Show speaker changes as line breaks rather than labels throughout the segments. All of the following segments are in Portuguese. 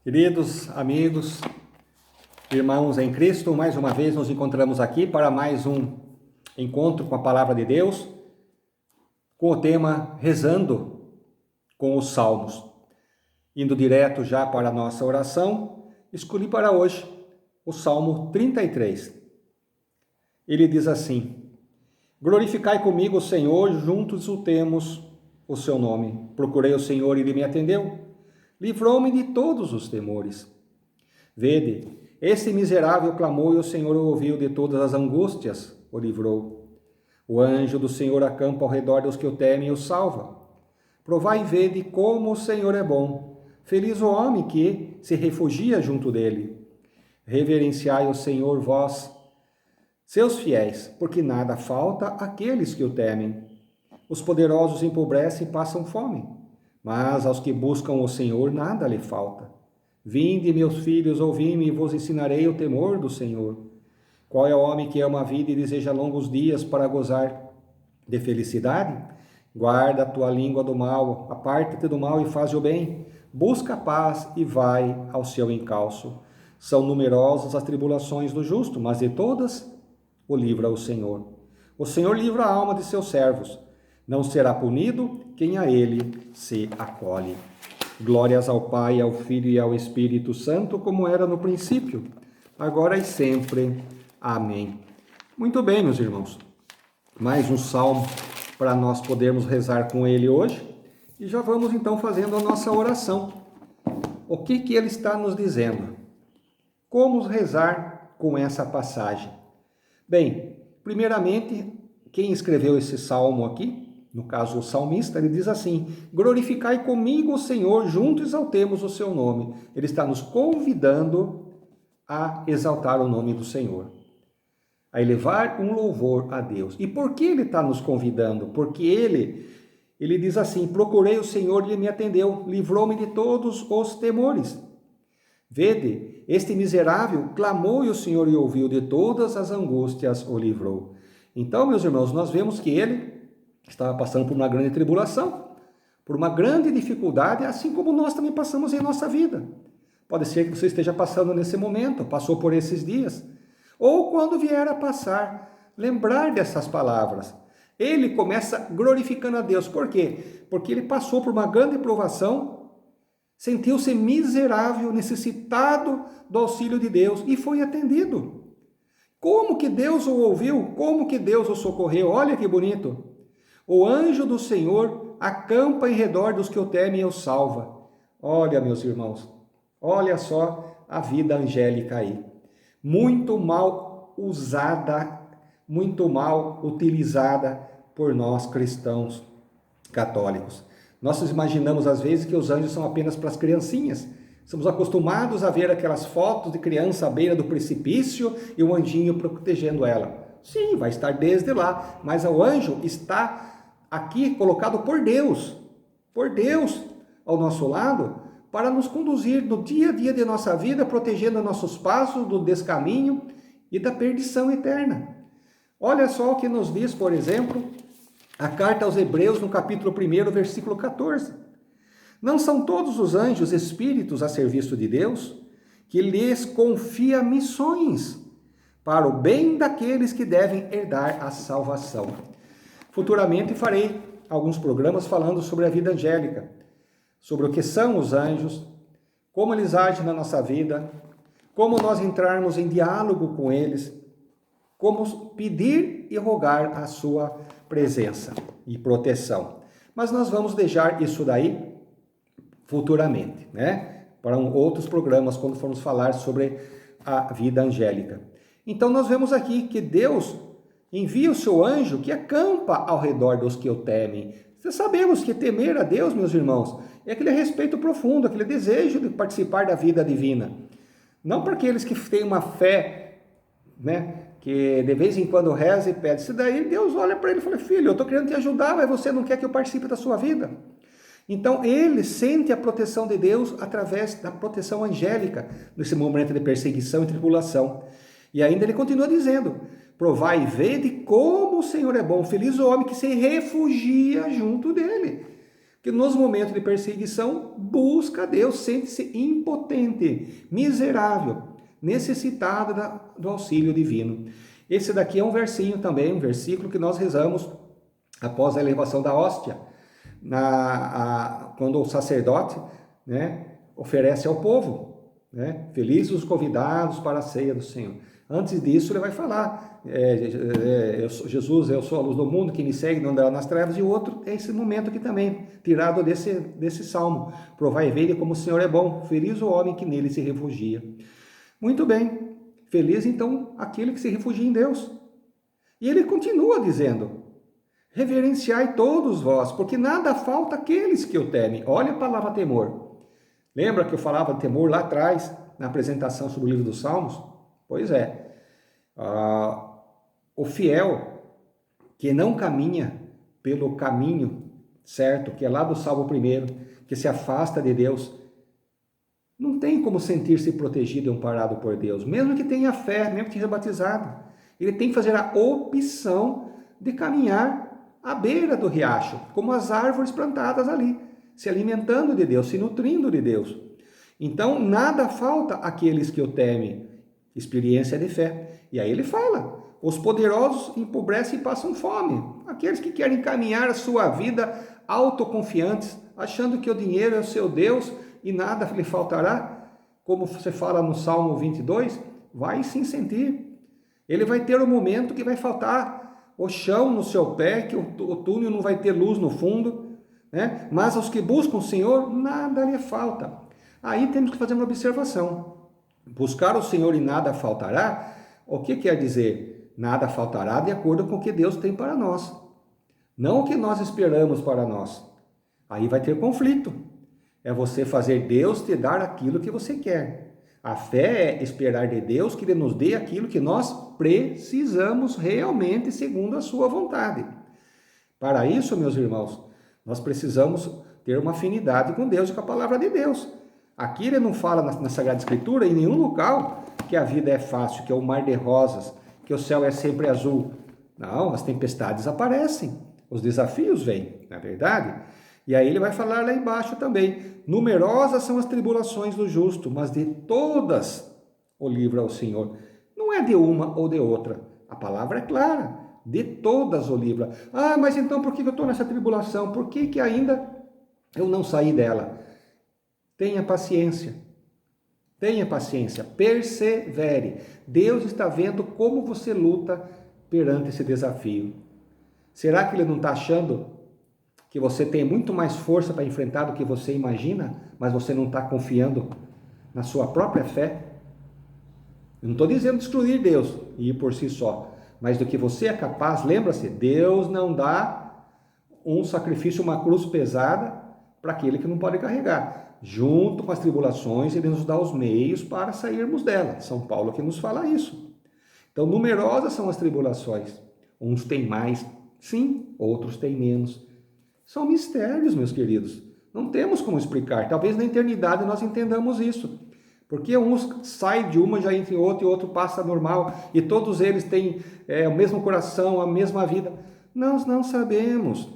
Queridos amigos, irmãos em Cristo, mais uma vez nos encontramos aqui para mais um encontro com a Palavra de Deus, com o tema Rezando com os Salmos. Indo direto já para a nossa oração, escolhi para hoje o Salmo 33. Ele diz assim: Glorificai comigo o Senhor, juntos ultemos o seu nome. Procurei o Senhor e ele me atendeu. Livrou-me de todos os temores. Vede, este miserável clamou e o Senhor o ouviu, de todas as angústias o livrou. O anjo do Senhor acampa ao redor dos que o temem e o salva. Provai e vede como o Senhor é bom. Feliz o homem que se refugia junto dele. Reverenciai o Senhor vós, seus fiéis, porque nada falta àqueles que o temem. Os poderosos empobrecem e passam fome, mas aos que buscam o Senhor nada lhe falta. Vinde, meus filhos, ouvi-me e vos ensinarei o temor do Senhor. Qual é o homem que ama a vida e deseja longos dias para gozar de felicidade? Guarda a tua língua do mal, aparta-te do mal e faz o bem. Busca a paz e vai ao seu encalço. São numerosas as tribulações do justo, mas de todas o livra o Senhor. O Senhor livra a alma de seus servos. Não será punido quem a ele se acolhe. Glórias ao Pai, ao Filho e ao Espírito Santo, como era no princípio, agora e sempre. Amém. Muito bem, meus irmãos. Mais um salmo para nós podermos rezar com ele hoje. E já vamos então fazendo a nossa oração. O que ele está nos dizendo? Como rezar com essa passagem? Bem, primeiramente, quem escreveu esse salmo aqui, no caso o salmista, ele diz assim: glorificai comigo o Senhor, juntos exaltemos o seu nome. Ele está nos convidando a exaltar o nome do Senhor, a elevar um louvor a Deus. E por que ele está nos convidando? Porque ele diz assim: procurei o Senhor e ele me atendeu, livrou-me de todos os temores. Vede, este miserável clamou e o Senhor o ouviu, de todas as angústias o livrou. Então, meus irmãos, nós vemos que ele estava passando por uma grande tribulação, por uma grande dificuldade, assim como nós também passamos em nossa vida. Pode ser que você esteja passando nesse momento, passou por esses dias, ou quando vier a passar, lembrar dessas palavras. Ele começa glorificando a Deus. Por quê? Porque ele passou por uma grande provação, sentiu-se miserável, necessitado do auxílio de Deus e foi atendido. Como que Deus o ouviu? Como que Deus o socorreu? Olha que bonito. O anjo do Senhor acampa em redor dos que o temem e o salva. Olha, meus irmãos, olha só a vida angélica aí. Muito mal usada, muito mal utilizada por nós cristãos católicos. Nós imaginamos às vezes que os anjos são apenas para as criancinhas. Estamos acostumados a ver aquelas fotos de criança à beira do precipício e um anjinho protegendo ela. Sim, vai estar desde lá, mas o anjo está aqui colocado por Deus ao nosso lado, para nos conduzir no dia a dia de nossa vida, protegendo nossos passos do descaminho e da perdição eterna. Olha só o que nos diz, por exemplo, a carta aos Hebreus, no capítulo 1, versículo 14. Não são todos os anjos espíritos a serviço de Deus, que lhes confia missões para o bem daqueles que devem herdar a salvação. Futuramente farei alguns programas falando sobre a vida angélica, sobre o que são os anjos, como eles agem na nossa vida, como nós entrarmos em diálogo com eles, como pedir e rogar a sua presença e proteção. Mas nós vamos deixar isso daí futuramente, né? Para outros programas, quando formos falar sobre a vida angélica. Então nós vemos aqui que Deus envia o seu anjo que acampa ao redor dos que o temem. Sabemos que temer a Deus, meus irmãos, é aquele respeito profundo, aquele desejo de participar da vida divina. Não para aqueles que têm uma fé, né, que de vez em quando reza e pede. Se daí Deus olha para ele e fala: filho, eu estou querendo te ajudar, mas você não quer que eu participe da sua vida. Então ele sente a proteção de Deus através da proteção angélica nesse momento de perseguição e tribulação. E ainda ele continua dizendo: provai e vede como o Senhor é bom, feliz o homem que se refugia junto dele. que nos momentos de perseguição busca a Deus, sente-se impotente, miserável, necessitado do auxílio divino. Esse daqui é um versinho também, um versículo que nós rezamos após a elevação da hóstia, quando o sacerdote, né, oferece ao povo, né, felizes os convidados para a ceia do Senhor. Antes disso ele vai falar, Jesus, eu sou a luz do mundo, quem me segue não andará nas trevas, e o outro é esse momento aqui também, tirado desse salmo, provai e vede como o Senhor é bom, feliz o homem que nele se refugia. Muito bem, feliz então aquele que se refugia em Deus. E ele continua dizendo, reverenciai todos vós, porque nada falta àqueles que o temem. Olha a palavra temor. Lembra que eu falava de temor lá atrás, na apresentação sobre o livro dos Salmos? Pois é, o fiel que não caminha pelo caminho certo, que é lá do Salmo 1, que se afasta de Deus, não tem como sentir-se protegido e amparado por Deus, mesmo que tenha fé, mesmo que seja batizado. Ele tem que fazer a opção de caminhar à beira do riacho, como as árvores plantadas ali, se alimentando de Deus, se nutrindo de Deus. Então, nada falta àqueles que o temem, experiência de fé. E aí ele fala, os poderosos empobrecem e passam fome. Aqueles que querem caminhar a sua vida autoconfiantes, achando que o dinheiro é o seu Deus e nada lhe faltará, como você fala no Salmo 22, vai sim sentir. Ele vai ter um momento que vai faltar o chão no seu pé, que o túnel não vai ter luz no fundo, né? Mas aos que buscam o Senhor, nada lhe falta. Aí temos que fazer uma observação. Buscar o Senhor e nada faltará, o que quer dizer? Nada faltará de acordo com o que Deus tem para nós, não o que nós esperamos para nós. Aí vai ter conflito. É você fazer Deus te dar aquilo que você quer. A fé é esperar de Deus que Ele nos dê aquilo que nós precisamos realmente segundo a sua vontade. Para isso, meus irmãos, nós precisamos ter uma afinidade com Deus e com a palavra de Deus. Aqui ele não fala na Sagrada Escritura, em nenhum local, que a vida é fácil, que é um mar de rosas, que o céu é sempre azul. Não, as tempestades aparecem, os desafios vêm, não é verdade? E aí ele vai falar lá embaixo também, numerosas são as tribulações do justo, mas de todas o livra o Senhor. Não é de uma ou de outra, a palavra é clara, de todas o livra. Ah, mas então por que eu estou nessa tribulação? Por que ainda eu não saí dela? Tenha paciência, persevere. Deus está vendo como você luta perante esse desafio. Será que Ele não está achando que você tem muito mais força para enfrentar do que você imagina, mas você não está confiando na sua própria fé? Eu não estou dizendo excluir Deus e ir por si só, mas do que você é capaz, lembra-se, Deus não dá um sacrifício, uma cruz pesada para aquele que não pode carregar. Junto com as tribulações, Ele nos dá os meios para sairmos dela. São Paulo que nos fala isso. Então, numerosas são as tribulações. Uns têm mais, sim, outros têm menos. São mistérios, meus queridos. Não temos como explicar. Talvez na eternidade nós entendamos isso. Porque uns saem de uma, já entra em outra, e outro passa normal, e todos eles têm o mesmo coração, a mesma vida. Nós não sabemos.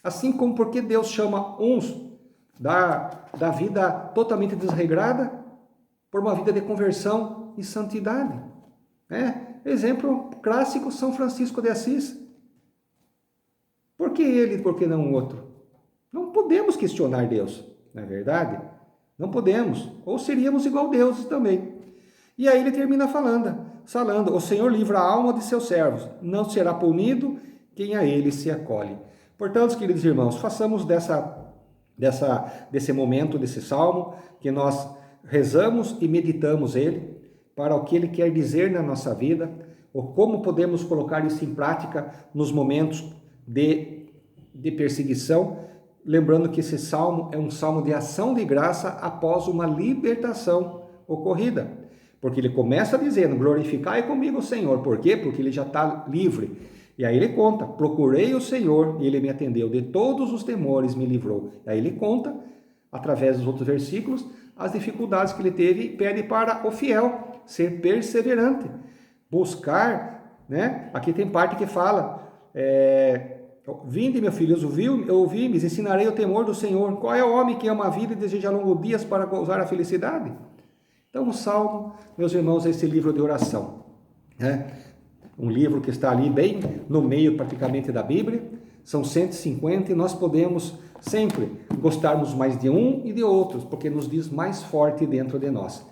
Assim como porque Deus chama uns da vida totalmente desregrada por uma vida de conversão e santidade. Exemplo clássico, São Francisco de Assis. Por que ele e por que não o outro? Não podemos questionar Deus, não é verdade? Não podemos, ou seríamos igual deuses também. E aí ele termina falando, o Senhor livra a alma de seus servos, não será punido quem a ele se acolhe. Portanto, queridos irmãos, façamos desse momento, desse salmo, que nós rezamos e meditamos ele, para o que ele quer dizer na nossa vida, ou como podemos colocar isso em prática nos momentos de perseguição, lembrando que esse salmo é um salmo de ação de graça após uma libertação ocorrida, porque ele começa dizendo, glorificai comigo o Senhor. Por quê? Porque ele já está livre. E aí ele conta, procurei o Senhor e ele me atendeu, de todos os temores me livrou. E aí ele conta, através dos outros versículos, as dificuldades que ele teve e pede para o fiel ser perseverante, buscar, né? Aqui tem parte que fala, Vinde, meu filho, ouvi-me, ensinarei o temor do Senhor. Qual é o homem que ama a vida e deseja longos dias para gozar a felicidade? Então, o Salmo, meus irmãos, é esse livro de oração, né? Um livro que está ali bem no meio praticamente da Bíblia. São 150 e nós podemos sempre gostarmos mais de um e de outros, porque nos diz mais forte dentro de nós.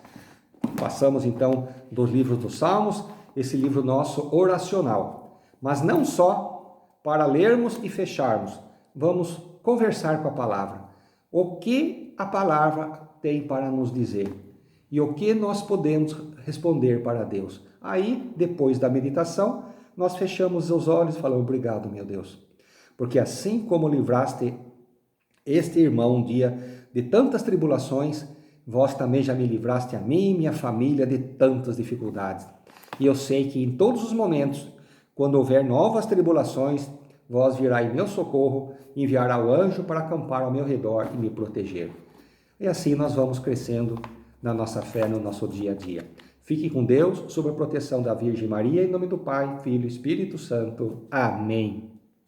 Passamos então dos livros dos Salmos, esse livro nosso oracional, mas não só para lermos e fecharmos, vamos conversar com a palavra. O que a palavra tem para nos dizer e o que nós podemos responder para Deus. Aí, depois da meditação, nós fechamos os olhos e falamos: obrigado, meu Deus, porque assim como livraste este irmão um dia de tantas tribulações, vós também já me livraste a mim e minha família de tantas dificuldades. E eu sei que em todos os momentos, quando houver novas tribulações, vós virá em meu socorro, enviará o anjo para acampar ao meu redor e me proteger. E assim nós vamos crescendo na nossa fé, no nosso dia a dia. Fique com Deus, sob a proteção da Virgem Maria, em nome do Pai, Filho e Espírito Santo. Amém.